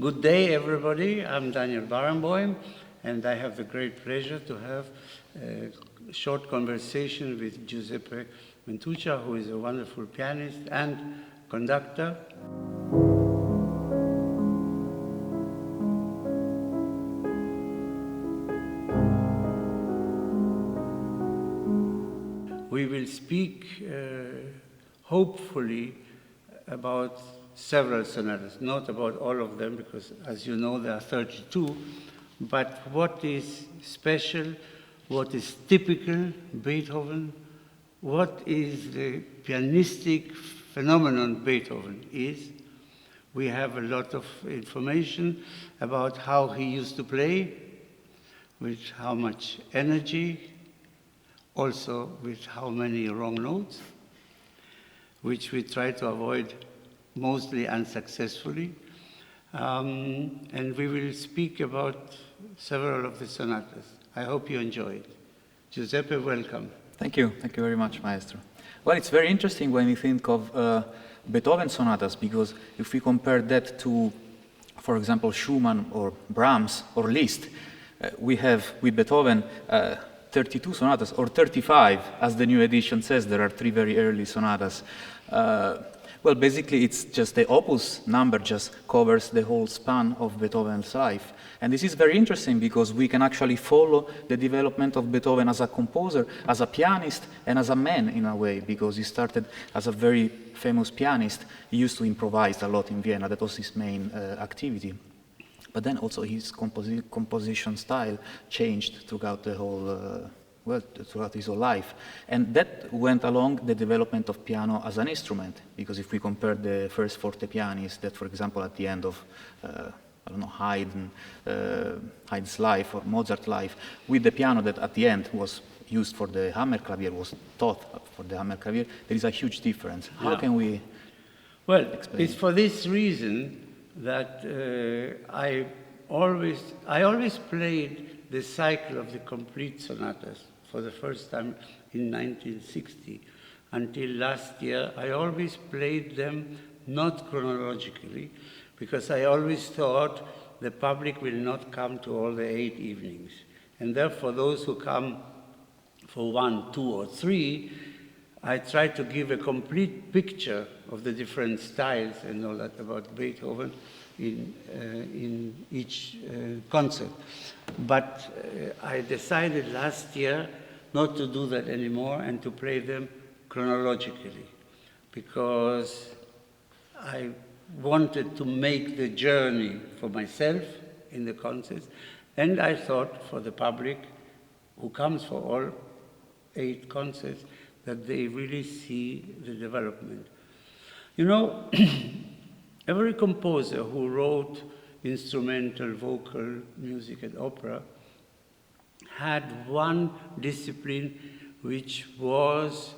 Good day, everybody. I'm Daniel Barenboim, and I have the great pleasure to have a short conversation with Giuseppe Mentuccia, who is a wonderful pianist and conductor. We will speak, hopefully, about several sonatas, not about all of them, because as you know, there are 32, but what is special, what is typical Beethoven, what is the pianistic phenomenon Beethoven is. We have a lot of information about how he used to play, with how much energy, also with how many wrong notes, which we try to avoid mostly unsuccessfully. And we will speak about several of the sonatas. I hope you enjoy it. Giuseppe, welcome. Thank you. Thank you very much, Maestro. Well, it's very interesting when we think of Beethoven sonatas, because if we compare that to, for example, Schumann or Brahms or Liszt, we have with Beethoven 32 sonatas, or 35, as the new edition says. There are 3 very early sonatas. Well, basically, it's just the opus number just covers the whole span of Beethoven's life. And this is very interesting because we can actually follow the development of Beethoven as a composer, as a pianist, and as a man in a way, because he started as a very famous pianist. He used to improvise a lot in Vienna. That was his main activity. But then also his composition style changed throughout the whole throughout his whole life. And that went along the development of piano as an instrument, because if we compare the first forte pianists that, for example, at the end of, I don't know, Haydn's life or Mozart's life, with the piano that at the end was used for the Hammerklavier, was taught for the Hammerklavier, there is a huge difference. How can we explain? It's for this reason that I always played the cycle of the complete sonatas for the first time in 1960. Until last year, I always played them not chronologically, because I always thought the public will not come to all the 8 evenings. And therefore, those who come for 1, 2, or 3, I try to give a complete picture of the different styles and all that about Beethoven in each concert. But I decided last year not to do that anymore and to play them chronologically, because I wanted to make the journey for myself in the concerts, and I thought for the public who comes for all 8 concerts that they really see the development. You know, every composer who wrote instrumental, vocal music and opera had one discipline which was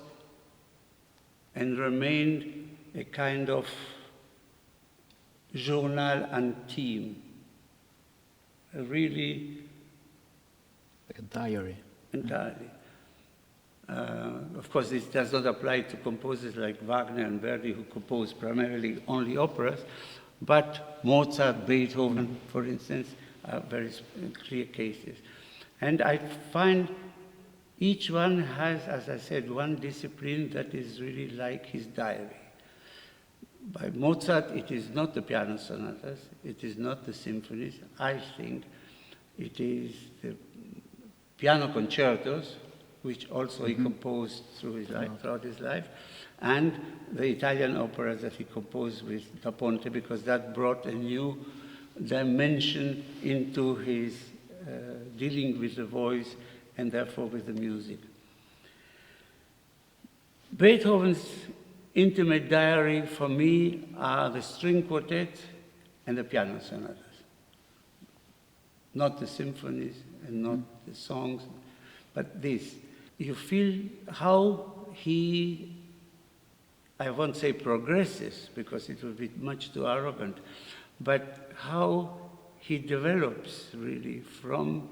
and remained a kind of journal intime, really like a diary. Entirely. Of course, this does not apply to composers like Wagner and Verdi, who composed primarily only operas, but Mozart, Beethoven, for instance, are very clear cases. And I find each one has, as I said, one discipline that is really like his diary. By Mozart, it is not the piano sonatas, it is not the symphonies. I think it is the piano concertos, which also he composed throughout his life, and the Italian operas that he composed with Da Ponte, because that brought a new dimension into his dealing with the voice and therefore with the music. Beethoven's intimate diary for me are the string quartet and the piano sonatas, not the symphonies and not the songs, but this. You feel how he, I won't say progresses, because it would be much too arrogant, but how he develops really from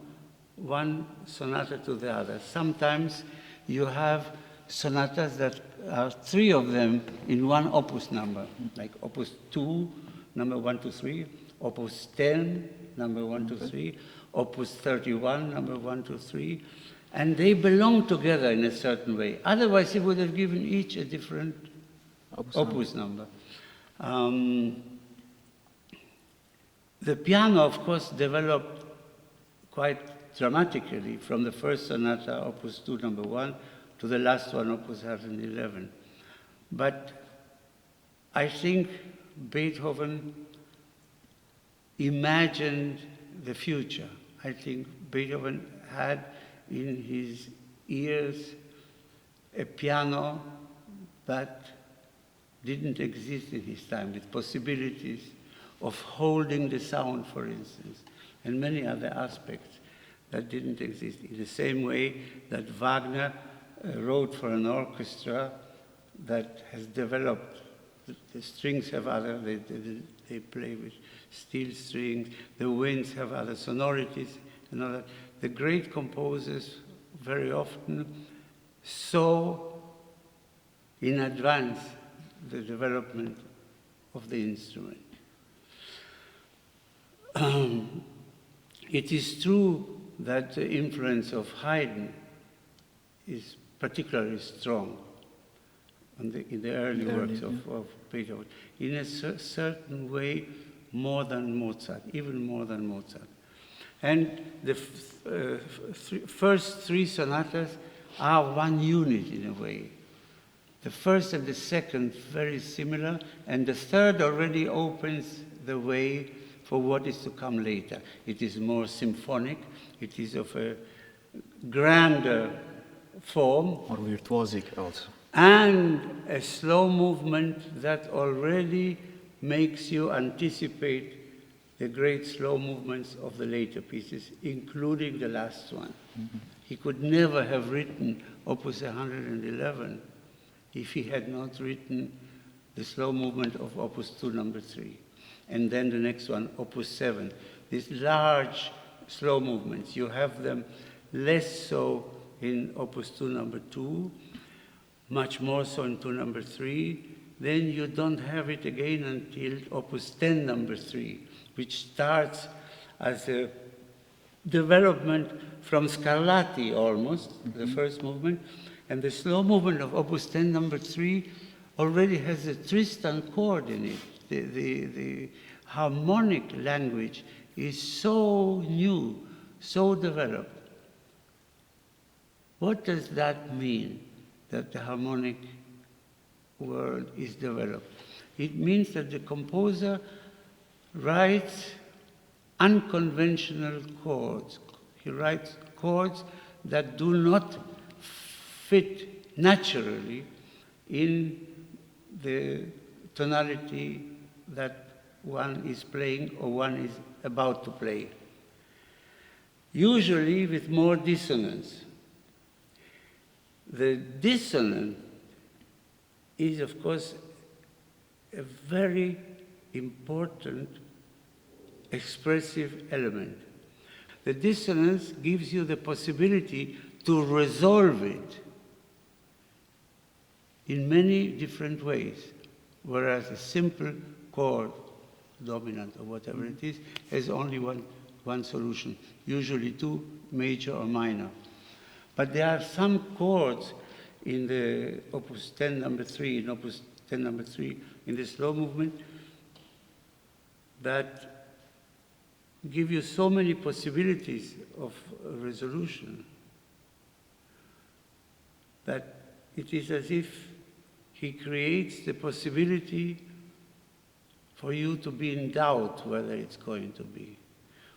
one sonata to the other. Sometimes you have sonatas that are 3 of them in one opus number, like opus 2, number 1 to 3, Opus 10, number 1 to 3, Opus 31, number 1 to 3, and they belong together in a certain way. Otherwise, he would have given each a different opus number. The piano, of course, developed quite dramatically from the first sonata, Opus 2, number 1, to the last one, Opus 111. But I think Beethoven imagined the future. I think Beethoven had in his ears a piano that didn't exist in his time, with possibilities of holding the sound, for instance, and many other aspects that didn't exist. In the same way that Wagner wrote for an orchestra that has developed, the strings have other, they play with steel strings, the winds have other sonorities and all that. The great composers very often saw in advance the development of the instrument. It is true that the influence of Haydn is particularly strong in the early works of Beethoven. In a certain way, more than Mozart, even more than Mozart. And the first three sonatas are one unit in a way. The first and the second very similar, and the third already opens the way for what is to come later. It is more symphonic, it is of a grander form. Or virtuosic also. And a slow movement that already makes you anticipate the great slow movements of the later pieces, including the last one. Mm-hmm. He could never have written Opus 111 if he had not written the slow movement of Opus 2, number 3. And then the next one, Opus 7. These large slow movements, you have them less so in Opus 2, number 2, much more so in 2, number 3. Then you don't have it again until Opus 10, number 3, which starts as a development from Scarlatti almost, the first movement, and the slow movement of Opus 10, number 3 already has a Tristan chord in it. The harmonic language is so new, so developed. What does that mean, that the harmonic world is developed? It means that the composer writes unconventional chords. He writes chords that do not fit naturally in the tonality that one is playing or one is about to play. Usually with more dissonance. The dissonant is, of course, a very important expressive element. The dissonance gives you the possibility to resolve it in many different ways, whereas a simple chord, dominant or whatever it is, has only one solution, usually two, major or minor. But there are some chords in the Opus 10, number 3, in Opus 10, number 3, in the slow movement, that give you so many possibilities of resolution that it is as if he creates the possibility for you to be in doubt whether it's going to be.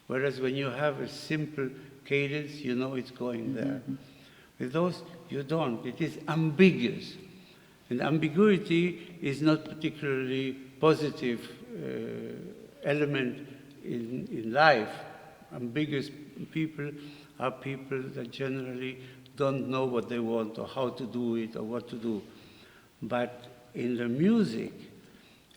Whereas when you have a simple cadence, you know it's going there. With those, you don't. It is ambiguous. And ambiguity is not particularly positive element in life. Ambiguous people are people that generally don't know what they want or how to do it or what to do. But in the music,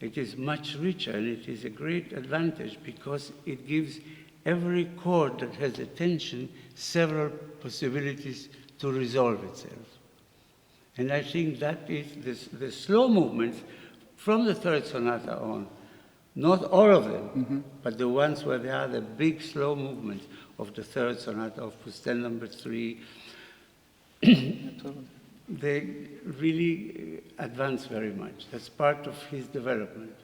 it is much richer, and it is a great advantage because it gives every chord that has a tension several possibilities to resolve itself. And I think that is the slow movements from the third sonata on Not all of them, but the ones where there are the big slow movements of the third sonata, Opus 10 number 3, they really advance very much. That's part of his development.